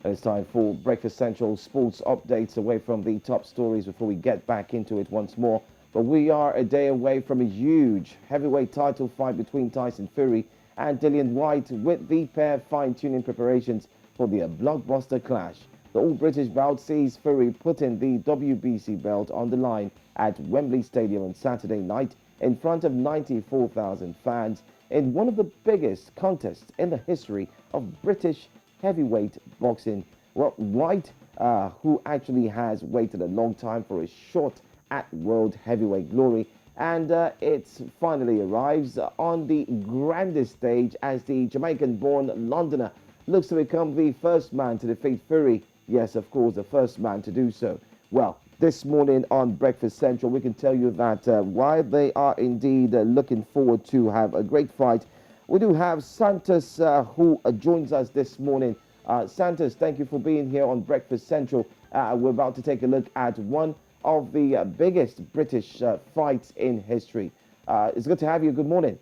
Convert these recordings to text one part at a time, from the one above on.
And it's time for Breakfast Central sports updates away from the top stories before we get back into it once more. But we are a day away from a huge heavyweight title fight between Tyson Fury and Dillian Whyte, with the pair fine-tuning preparations for the blockbuster clash. The all-British bout sees Fury putting the WBC belt on the line at Wembley Stadium on Saturday night in front of 94,000 fans in one of the biggest contests in the history of British heavyweight boxing. Well, Whyte, who actually has waited a long time for a shot at world heavyweight glory, and it finally arrives on the grandest stage as the Jamaican-born Londoner looks to become the first man to defeat Fury. Yes, of course, the first man to do so. Well, this morning on Breakfast Central, we can tell you that while they are indeed looking forward to have a great fight, we do have Santos who joins us this morning. Santos, thank you for being here on Breakfast Central. We're about to take a look at one of the biggest British fights in history. It's good to have you. Good morning.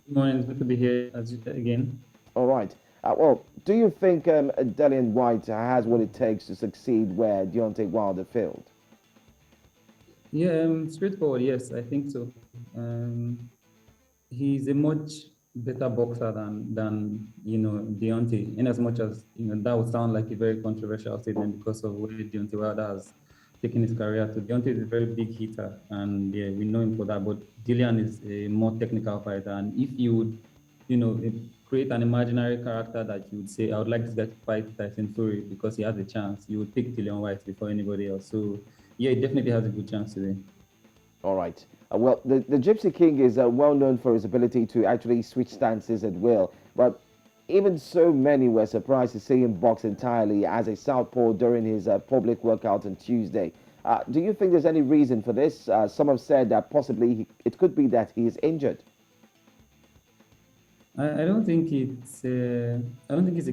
Good morning. It's good to be here again. All right. Well, do you think Dillian Whyte has what it takes to succeed where Deontay Wilder failed? Yeah, straightforward. Yes, I think so. He's a much better boxer than Deontay. In as much as that would sound like a very controversial statement because of where Deontay Wilder has taken his career to. Deontay is a very big hitter, and yeah, we know him for that. But Dillian is a more technical fighter, and if you would, create an imaginary character that you would say, I would like this guy to fight Tyson Fury because he has a chance, you would pick Dillian Whyte before anybody else. So yeah, he definitely has a good chance today. All right. Well, the Gypsy King is well known for his ability to actually switch stances at will. But even so, many were surprised to see him box entirely as a southpaw during his public workout on Tuesday. Do you think there's any reason for this? Some have said that possibly it could be that he is injured. I don't think it's a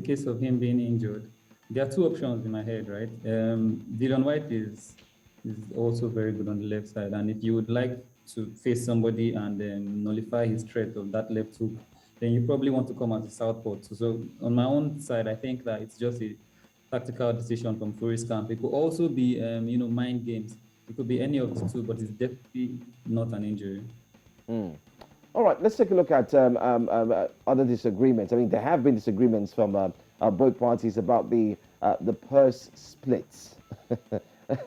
case of him being injured. There are two options in my head, right? Dillian Whyte is also very good on the left side, and if you would like to face somebody and nullify his threat of that left hook, then you probably want to come as a southpaw. So on my own side, I think that it's just a tactical decision from Fury's camp. It could also be mind games. It could be any of the two, but it's definitely not an injury. Mm. All right, let's take a look at other disagreements. I mean, there have been disagreements from both parties about the purse splits.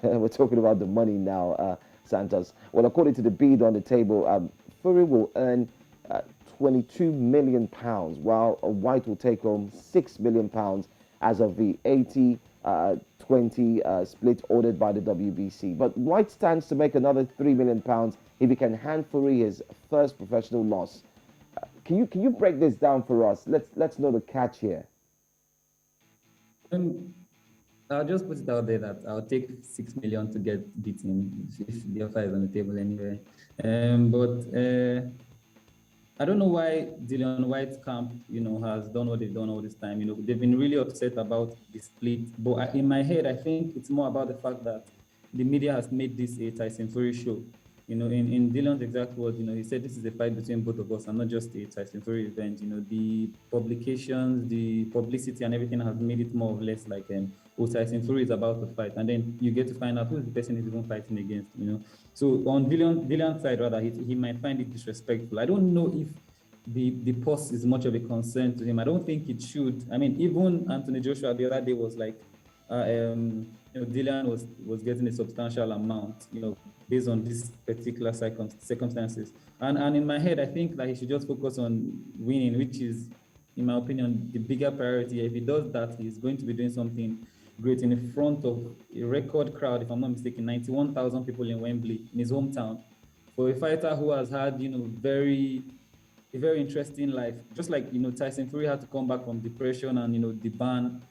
We're talking about the money now, Santos. Well, according to the bid on the table, Fury will earn 22 million pounds, while Whyte will take home 6 million pounds as of the 80-20 split ordered by the WBC. But Whyte stands to make another 3 million pounds if he can hand Fury his first professional loss. Can you break this down for us? Let's know the catch here. Um, I'll just put it out there that I'll take 6 million to get beaten if the offer is on the table anyway. But I don't know why Dillian Whyte's camp, has done what they've done all this time. They've been really upset about the split. But in my head, I think it's more about the fact that the media has made this a Tyson Fury show. In Dylan's exact words, he said this is a fight between both of us and not just a Tyson Fury event. The publications, the publicity and everything has made it more or less like, Tyson Fury is about to fight. And then you get to find out who the person is even fighting against. So on Dylan's side, rather, he might find it disrespectful. I don't know if the post is much of a concern to him. I don't think it should. I mean, even Anthony Joshua the other day was like, Dillian was getting a substantial amount, based on these particular circumstances. And in my head, I think that he should just focus on winning, which is, in my opinion, the bigger priority. If he does that, he's going to be doing something great in front of a record crowd, if I'm not mistaken, 91,000 people in Wembley, in his hometown. For a fighter who has had, a very interesting life, just like, Tyson Fury had to come back from depression and, the ban.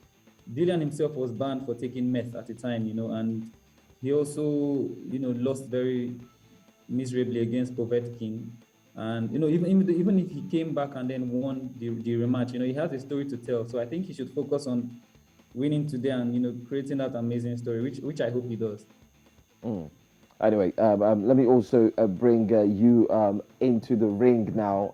Dillian himself was banned for taking meth at the time, and he also, lost very miserably against Povetkin. And, even if he came back and then won the rematch, he has a story to tell. So I think he should focus on winning today and, creating that amazing story, which I hope he does. Mm. Anyway, let me also bring you into the ring now.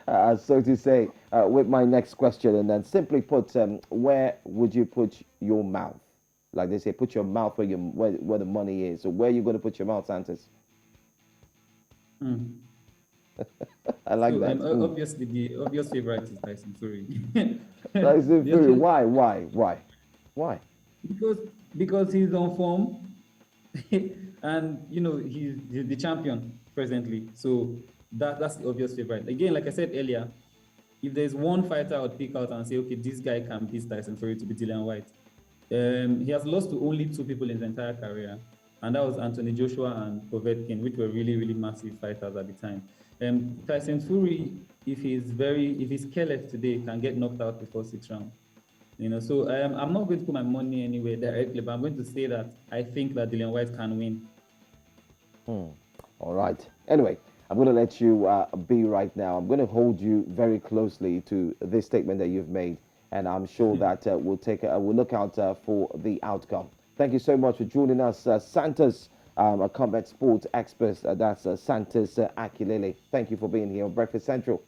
So to say, with my next question, and then simply put, where would you put your mouth? Like they say, put your mouth where the money is. So where are you going to put your mouth, Santos? Mm. I like So that. obviously the obvious favorite is Tyson Fury. Tyson The Fury. obvious, Why? because he's on form, and he's the champion presently. So that's the obvious favorite. Again, like I said earlier, if there's one fighter I would pick out and say, okay, this guy can beat Tyson Fury, to be Dillian Whyte. He has lost to only two people in his entire career, and that was Anthony Joshua and Povetkin, which were really, really massive fighters at the time. Tyson Fury, if he's careless today, can get knocked out before 6 rounds. So I'm not going to put my money anywhere directly, but I'm going to say that I think that Dillian Whyte can win. All right. Anyway, I'm going to let you be right now. I'm going to hold you very closely to this statement that you've made, and I'm sure that we'll look out for the outcome. Thank you so much for joining us, Santos, a combat sports expert. That's Santos Akilele. Thank you for being here on Breakfast Central.